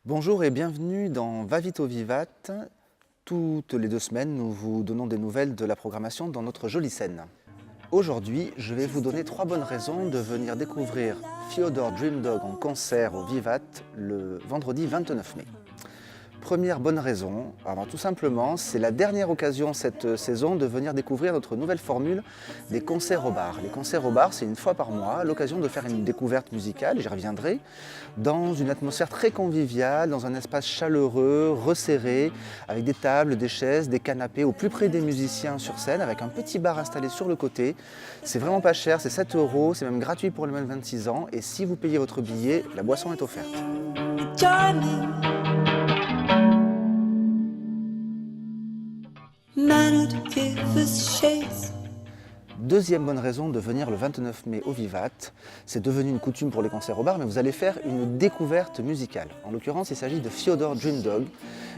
Bonjour et bienvenue dans Va vite au Vivat. Toutes les 2 semaines, nous vous donnons des nouvelles de la programmation dans notre jolie scène. Aujourd'hui, je vais vous donner 3 bonnes raisons de venir découvrir Fyodor Dreamdog en concert au Vivat le vendredi 29 mai. Première bonne raison, alors tout simplement, c'est la dernière occasion cette saison de venir découvrir notre nouvelle formule des concerts au bar. Les concerts au bar, c'est une fois par mois, l'occasion de faire une découverte musicale, et j'y reviendrai, dans une atmosphère très conviviale, dans un espace chaleureux, resserré, avec des tables, des chaises, des canapés au plus près des musiciens sur scène, avec un petit bar installé sur le côté. C'est vraiment pas cher, c'est 7 €, c'est même gratuit pour les moins de 26 ans, et si vous payez votre billet, la boisson est offerte. Deuxième bonne raison de venir le 29 mai au Vivat, c'est devenu une coutume pour les concerts au bar, mais vous allez faire une découverte musicale. En l'occurrence, il s'agit de Fyodor Dreamdog,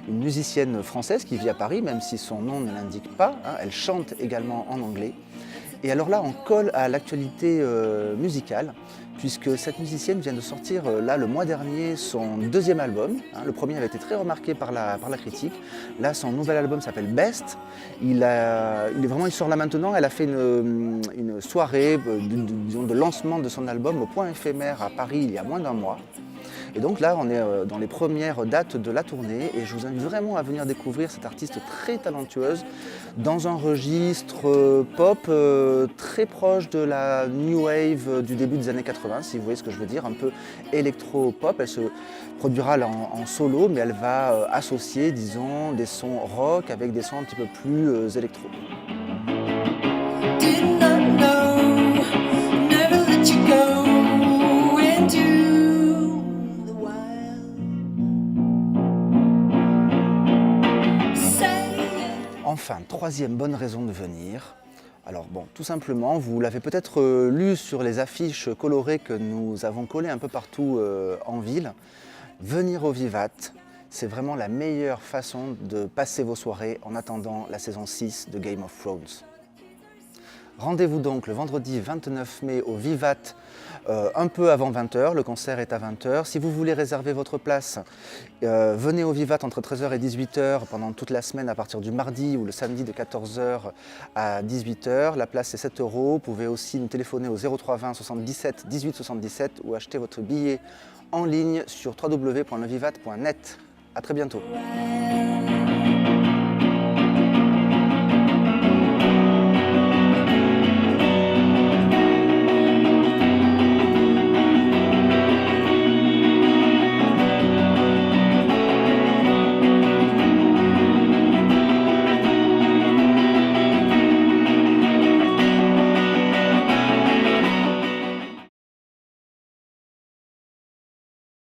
une musicienne française qui vit à Paris, même si son nom ne l'indique pas. Elle chante également en anglais. Et alors là, on colle à l'actualité musicale, puisque cette musicienne vient de sortir là le mois dernier son deuxième album. Le premier avait été très remarqué par la critique. Là, son nouvel album s'appelle Best. Il sort là maintenant. Elle a fait une soirée disons, de lancement de son album au Point Éphémère à Paris il y a moins d'un mois. Et donc là, on est dans les premières dates de la tournée et je vous invite vraiment à venir découvrir cette artiste très talentueuse dans un registre pop très proche de la new wave du début des années 80, si vous voyez ce que je veux dire, un peu électro-pop. Elle se produira là en solo, mais elle va associer, disons, des sons rock avec des sons un petit peu plus électro. Enfin, troisième bonne raison de venir. Alors bon, tout simplement, vous l'avez peut-être lu sur les affiches colorées que nous avons collées un peu partout en ville. Venir au Vivat, c'est vraiment la meilleure façon de passer vos soirées en attendant la saison 6 de Game of Thrones. Rendez-vous donc le vendredi 29 mai au Vivat, un peu avant 20 h, le concert est à 20 h. Si vous voulez réserver votre place, venez au Vivat entre 13 h et 18 h pendant toute la semaine à partir du mardi ou le samedi de 14 h à 18 h. La place est 7 €. Vous pouvez aussi nous téléphoner au 03 20 77 18 77 ou acheter votre billet en ligne sur www.levivat.net. A très bientôt.